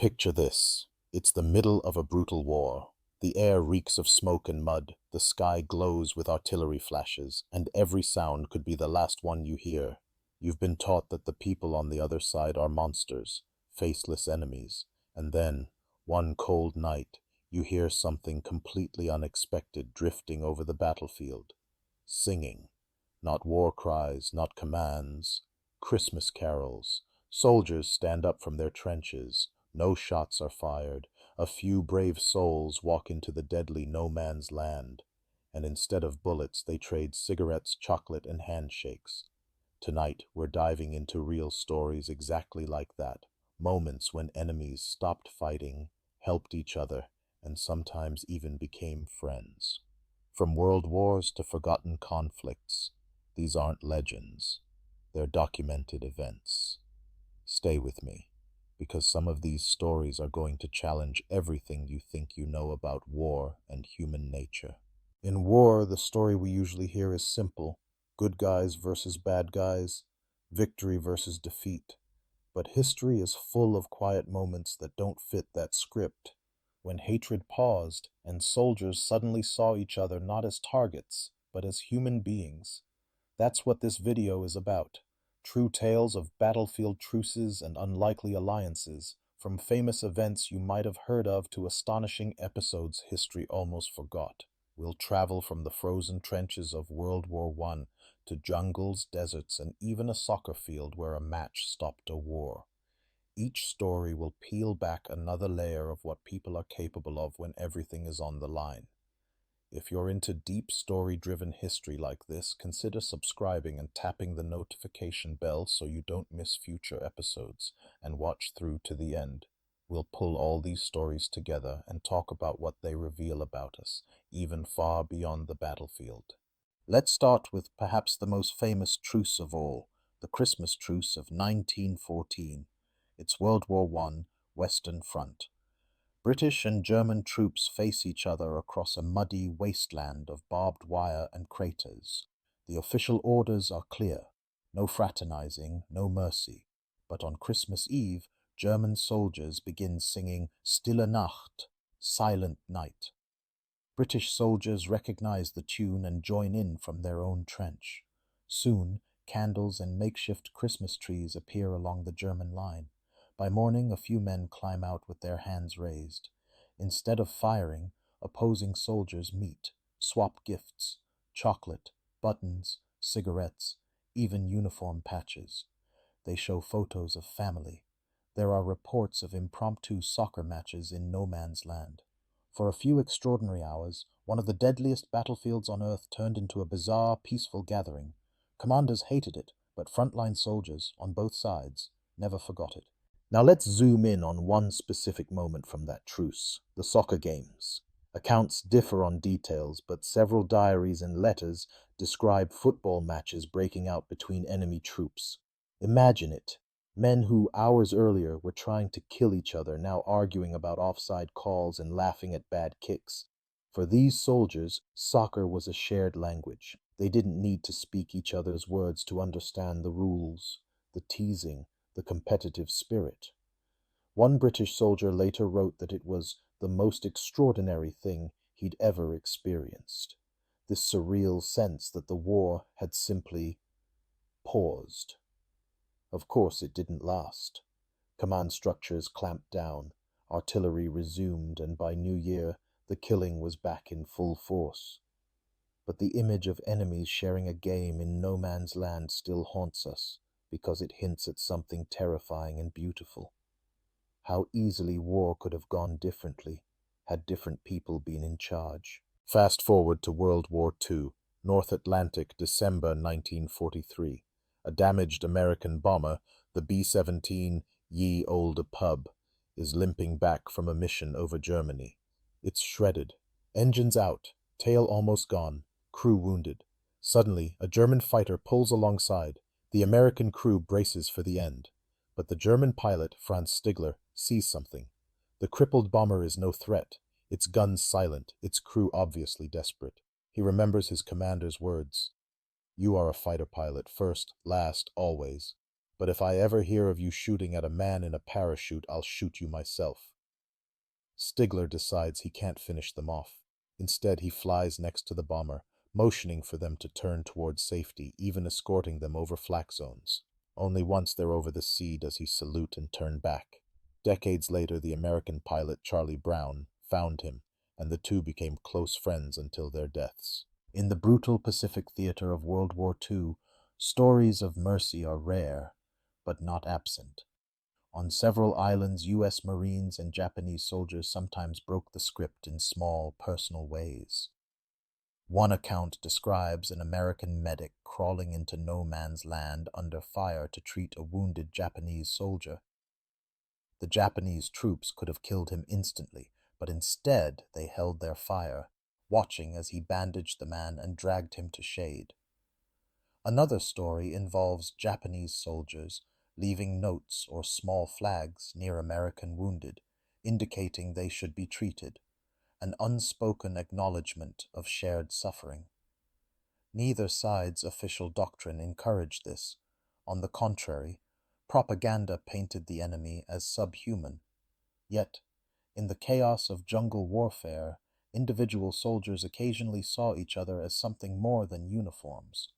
Picture this. It's the middle of a brutal war. The air reeks of smoke and mud, the sky glows with artillery flashes, and every sound could be the last one you hear. You've been taught that the people on the other side are monsters, faceless enemies, and then, one cold night, you hear something completely unexpected drifting over the battlefield. Singing. Not war cries, not commands. Christmas carols. Soldiers stand up from their trenches. No shots are fired. A few brave souls walk into the deadly no man's land. And instead of bullets, they trade cigarettes, chocolate, and handshakes. Tonight, we're diving into real stories exactly like that. Moments when enemies stopped fighting, helped each other, and sometimes even became friends. From world wars to forgotten conflicts, these aren't legends. They're documented events. Stay with me, because some of these stories are going to challenge everything you think you know about war and human nature. In war, the story we usually hear is simple: good guys versus bad guys, victory versus defeat. But history is full of quiet moments that don't fit that script. When hatred paused and soldiers suddenly saw each other not as targets, but as human beings. That's what this video is about. True tales of battlefield truces and unlikely alliances, from famous events you might have heard of to astonishing episodes history almost forgot. We'll travel from the frozen trenches of World War I to jungles, deserts, and even a soccer field where a match stopped a war. Each story will peel back another layer of what people are capable of when everything is on the line. If you're into deep story-driven history like this, consider subscribing and tapping the notification bell so you don't miss future episodes, and watch through to the end. We'll pull all these stories together and talk about what they reveal about us, even far beyond the battlefield. Let's start with perhaps the most famous truce of all, the Christmas Truce of 1914. It's World War I, Western Front. British and German troops face each other across a muddy wasteland of barbed wire and craters. The official orders are clear: no fraternizing, no mercy. But on Christmas Eve, German soldiers begin singing Stille Nacht, Silent Night. British soldiers recognize the tune and join in from their own trench. Soon, candles and makeshift Christmas trees appear along the German line. By morning, a few men climb out with their hands raised. Instead of firing, opposing soldiers meet, swap gifts: chocolate, buttons, cigarettes, even uniform patches. They show photos of family. There are reports of impromptu soccer matches in no man's land. For a few extraordinary hours, one of the deadliest battlefields on Earth turned into a bizarre, peaceful gathering. Commanders hated it, but frontline soldiers, on both sides, never forgot it. Now let's zoom in on one specific moment from that truce: the soccer games. Accounts differ on details, but several diaries and letters describe football matches breaking out between enemy troops. Imagine it. Men who hours earlier were trying to kill each other now arguing about offside calls and laughing at bad kicks. For these soldiers, soccer was a shared language. They didn't need to speak each other's words to understand the rules, the teasing, the competitive spirit. One British soldier later wrote that it was the most extraordinary thing he'd ever experienced. This surreal sense that the war had simply paused. Of course, it didn't last. Command structures clamped down, artillery resumed, and by New Year, the killing was back in full force. But the image of enemies sharing a game in no man's land still haunts us, because it hints at something terrifying and beautiful. How easily war could have gone differently had different people been in charge. Fast forward to World War II, North Atlantic, December 1943. A damaged American bomber, the B-17 Ye Olde Pub, is limping back from a mission over Germany. It's shredded, engines out, tail almost gone, crew wounded. Suddenly, a German fighter pulls alongside. The American crew braces for the end. But the German pilot, Franz Stigler, sees something. The crippled bomber is no threat, its guns silent, its crew obviously desperate. He remembers his commander's words: "You are a fighter pilot, first, last, always." But if I ever hear of you shooting at a man in a parachute, I'll shoot you myself. Stigler decides he can't finish them off. Instead, he flies next to the bomber, motioning for them to turn towards safety, even escorting them over flak zones. Only once they're over the sea does he salute and turn back. Decades later, the American pilot Charlie Brown found him, and the two became close friends until their deaths. In the brutal Pacific theater of World War II, stories of mercy are rare, but not absent. On several islands, U.S. Marines and Japanese soldiers sometimes broke the script in small, personal ways. One account describes an American medic crawling into no man's land under fire to treat a wounded Japanese soldier. The Japanese troops could have killed him instantly, but instead they held their fire, watching as he bandaged the man and dragged him to shade. Another story involves Japanese soldiers leaving notes or small flags near American wounded, indicating they should be treated, an unspoken acknowledgement of shared suffering. Neither side's official doctrine encouraged this. On the contrary, propaganda painted the enemy as subhuman. Yet, in the chaos of jungle warfare, individual soldiers occasionally saw each other as something more than uniforms.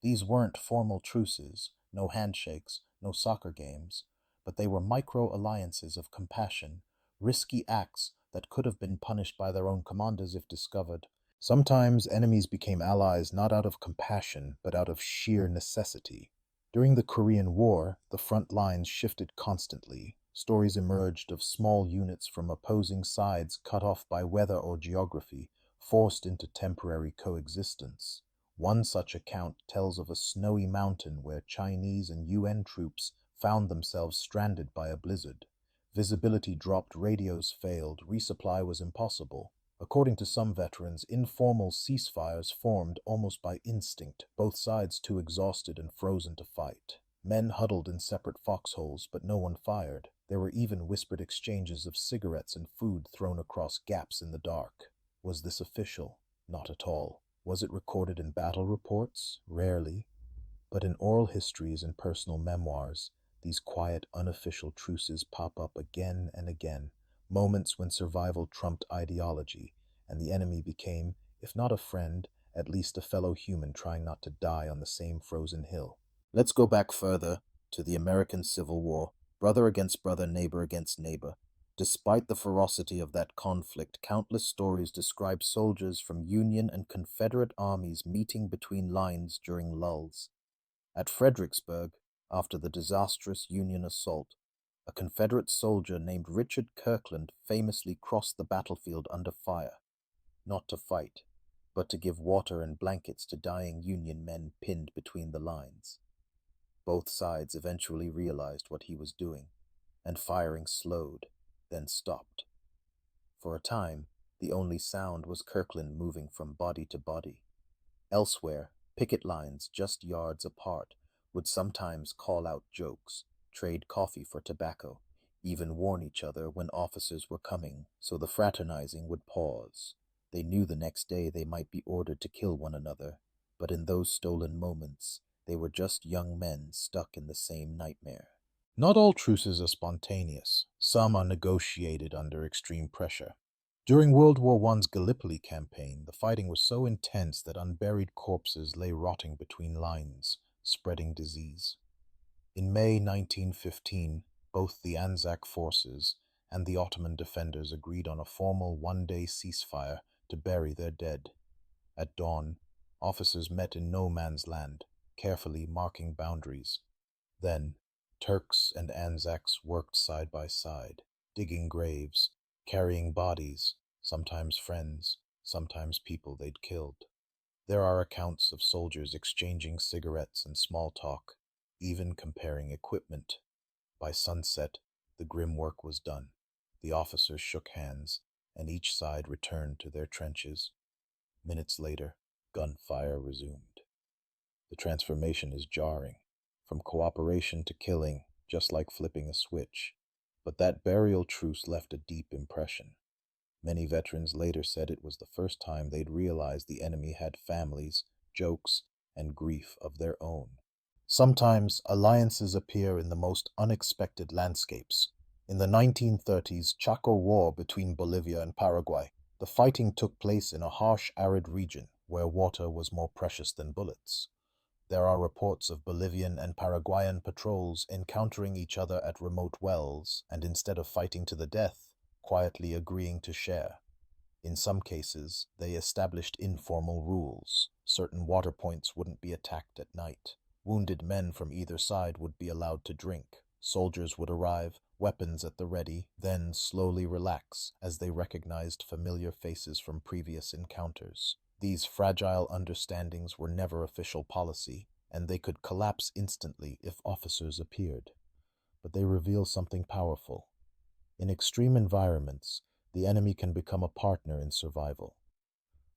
These weren't formal truces, no handshakes, no soccer games, but they were micro-alliances of compassion, risky acts that could have been punished by their own commanders if discovered. Sometimes enemies became allies not out of compassion, but out of sheer necessity. During the Korean War, the front lines shifted constantly. Stories emerged of small units from opposing sides cut off by weather or geography, forced into temporary coexistence. One such account tells of a snowy mountain where Chinese and UN troops found themselves stranded by a blizzard. Visibility dropped, radios failed, resupply was impossible. According to some veterans, informal ceasefires formed almost by instinct, both sides too exhausted and frozen to fight. Men huddled in separate foxholes, but no one fired. There were even whispered exchanges of cigarettes and food thrown across gaps in the dark. Was this official? Not at all. Was it recorded in battle reports? Rarely. But in oral histories and personal memoirs, these quiet, unofficial truces pop up again and again, moments when survival trumped ideology, and the enemy became, if not a friend, at least a fellow human trying not to die on the same frozen hill. Let's go back further to the American Civil War, brother against brother, neighbor against neighbor. Despite the ferocity of that conflict, countless stories describe soldiers from Union and Confederate armies meeting between lines during lulls. At Fredericksburg, after the disastrous Union assault, a Confederate soldier named Richard Kirkland famously crossed the battlefield under fire, not to fight, but to give water and blankets to dying Union men pinned between the lines. Both sides eventually realized what he was doing, and firing slowed, then stopped. For a time, the only sound was Kirkland moving from body to body. Elsewhere, picket lines just yards apart would sometimes call out jokes, trade coffee for tobacco, even warn each other when officers were coming, so the fraternizing would pause. They knew the next day they might be ordered to kill one another, but in those stolen moments, they were just young men stuck in the same nightmare. Not all truces are spontaneous. Some are negotiated under extreme pressure. During World War I's Gallipoli campaign, the fighting was so intense that unburied corpses lay rotting between lines, spreading disease. In May 1915, both the Anzac forces and the Ottoman defenders agreed on a formal one-day ceasefire to bury their dead. At dawn, officers met in no man's land, carefully marking boundaries. Then, Turks and Anzacs worked side by side, digging graves, carrying bodies, sometimes friends, sometimes people they'd killed. There are accounts of soldiers exchanging cigarettes and small talk, even comparing equipment. By sunset, the grim work was done. The officers shook hands, and each side returned to their trenches. Minutes later, gunfire resumed. The transformation is jarring, from cooperation to killing, just like flipping a switch. But that burial truce left a deep impression. Many veterans later said it was the first time they'd realized the enemy had families, jokes, and grief of their own. Sometimes alliances appear in the most unexpected landscapes. In the 1930s Chaco War between Bolivia and Paraguay, the fighting took place in a harsh, arid region where water was more precious than bullets. There are reports of Bolivian and Paraguayan patrols encountering each other at remote wells and, instead of fighting to the death, quietly agreeing to share. In some cases, they established informal rules. Certain water points wouldn't be attacked at night. Wounded men from either side would be allowed to drink. Soldiers would arrive, weapons at the ready, then slowly relax as they recognized familiar faces from previous encounters. These fragile understandings were never official policy, and they could collapse instantly if officers appeared. But they reveal something powerful. In extreme environments, the enemy can become a partner in survival.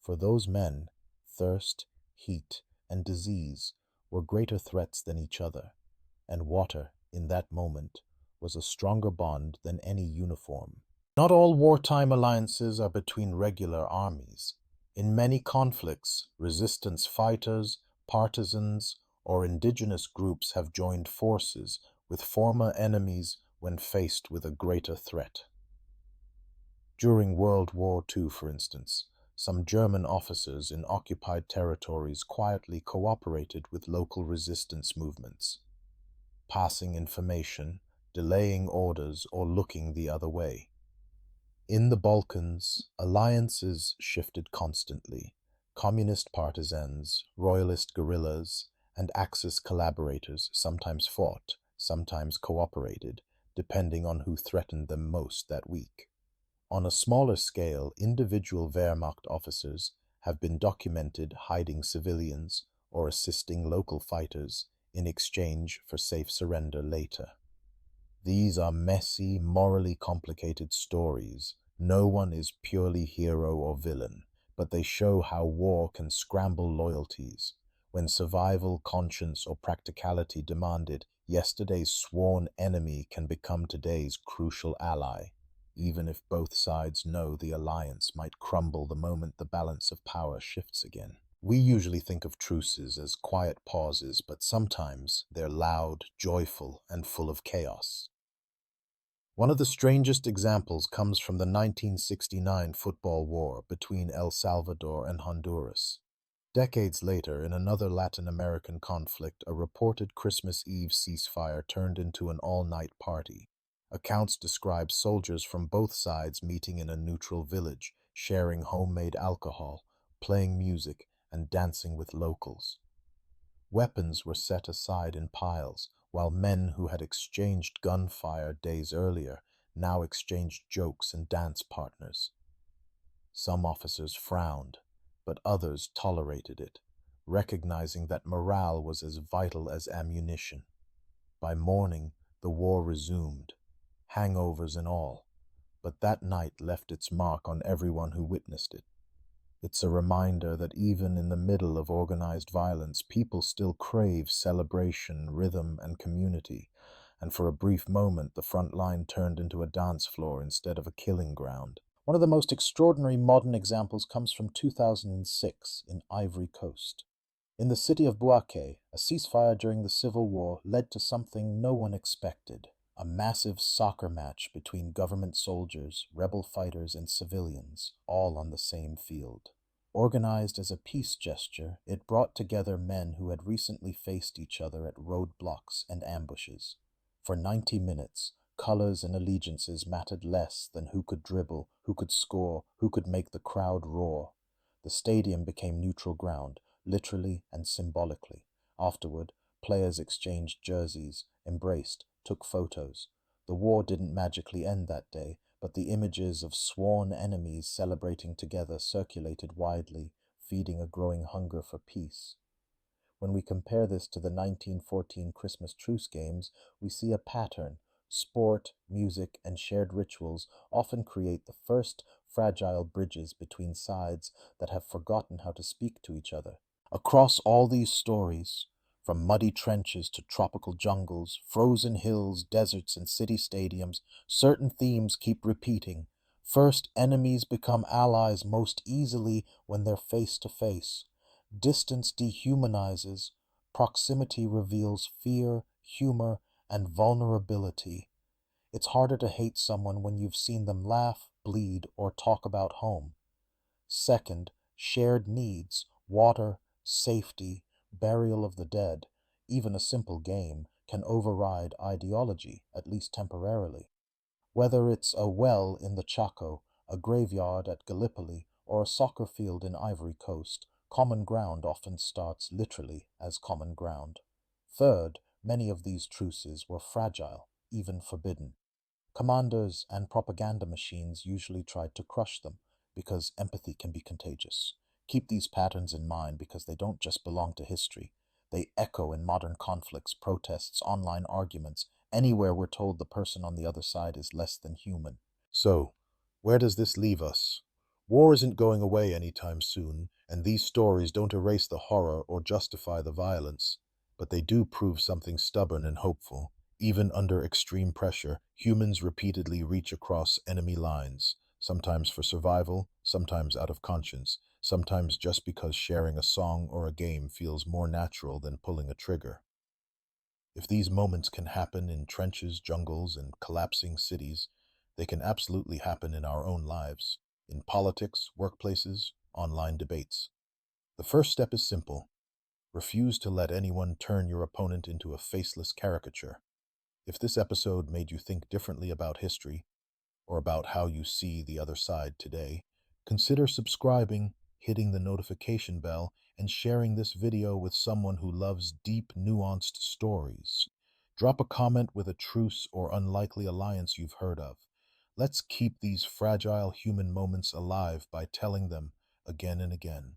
For those men, thirst, heat, and disease were greater threats than each other, and water, in that moment, was a stronger bond than any uniform. Not all wartime alliances are between regular armies. In many conflicts, resistance fighters, partisans, or indigenous groups have joined forces with former enemies when faced with a greater threat. During World War II, for instance, some German officers in occupied territories quietly cooperated with local resistance movements, passing information, delaying orders, or looking the other way. In the Balkans, alliances shifted constantly. Communist partisans, royalist guerrillas, and Axis collaborators sometimes fought, sometimes cooperated, depending on who threatened them most that week. On a smaller scale, individual Wehrmacht officers have been documented hiding civilians or assisting local fighters in exchange for safe surrender later. These are messy, morally complicated stories. No one is purely hero or villain, but they show how war can scramble loyalties. When survival, conscience, or practicality demanded, yesterday's sworn enemy can become today's crucial ally, even if both sides know the alliance might crumble the moment the balance of power shifts again. We usually think of truces as quiet pauses, but sometimes they're loud, joyful, and full of chaos. One of the strangest examples comes from the 1969 football war between El Salvador and Honduras. Decades later, in another Latin American conflict, a reported Christmas Eve ceasefire turned into an all-night party. Accounts describe soldiers from both sides meeting in a neutral village, sharing homemade alcohol, playing music, and dancing with locals. Weapons were set aside in piles, while men who had exchanged gunfire days earlier now exchanged jokes and dance partners. Some officers frowned, but others tolerated it, recognizing that morale was as vital as ammunition. By morning, the war resumed, hangovers and all, but that night left its mark on everyone who witnessed it. It's a reminder that even in the middle of organized violence, people still crave celebration, rhythm, and community. And for a brief moment, the front line turned into a dance floor instead of a killing ground. One of the most extraordinary modern examples comes from 2006 in Ivory Coast. In the city of Bouaké, a ceasefire during the Civil War led to something no one expected: a massive soccer match between government soldiers, rebel fighters, and civilians, all on the same field. Organized as a peace gesture, it brought together men who had recently faced each other at roadblocks and ambushes. For 90 minutes, colors and allegiances mattered less than who could dribble, who could score, who could make the crowd roar. The stadium became neutral ground, literally and symbolically. Afterward, players exchanged jerseys, embraced, took photos. The war didn't magically end that day, but the images of sworn enemies celebrating together circulated widely, feeding a growing hunger for peace. When we compare this to the 1914 Christmas truce games, we see a pattern. Sport, music, and shared rituals often create the first fragile bridges between sides that have forgotten how to speak to each other. Across all these stories, from muddy trenches to tropical jungles, frozen hills, deserts, and city stadiums, certain themes keep repeating. First, enemies become allies most easily when they're face to face. Distance dehumanizes, Proximity reveals fear, humor, and vulnerability. It's harder to hate someone when you've seen them laugh, bleed, or talk about home. Second, shared needs, water, safety, burial of the dead, even a simple game, can override ideology, at least temporarily. Whether it's a well in the Chaco, a graveyard at Gallipoli, or a soccer field in Ivory Coast, common ground often starts literally as common ground. Third, many of these truces were fragile, even forbidden. Commanders and propaganda machines usually tried to crush them because empathy can be contagious. Keep these patterns in mind because they don't just belong to history. They echo in modern conflicts, protests, online arguments, anywhere we're told the person on the other side is less than human. So, where does this leave us? War isn't going away anytime soon, and these stories don't erase the horror or justify the violence, but they do prove something stubborn and hopeful. Even under extreme pressure, humans repeatedly reach across enemy lines, sometimes for survival, sometimes out of conscience, sometimes just because sharing a song or a game feels more natural than pulling a trigger. If these moments can happen in trenches, jungles, and collapsing cities, they can absolutely happen in our own lives, in politics, workplaces, online debates. The first step is simple. Refuse to let anyone turn your opponent into a faceless caricature. If this episode made you think differently about history, or about how you see the other side today, consider subscribing, hitting the notification bell, and sharing this video with someone who loves deep, nuanced stories. Drop a comment with a truce or unlikely alliance you've heard of. Let's keep these fragile human moments alive by telling them again and again.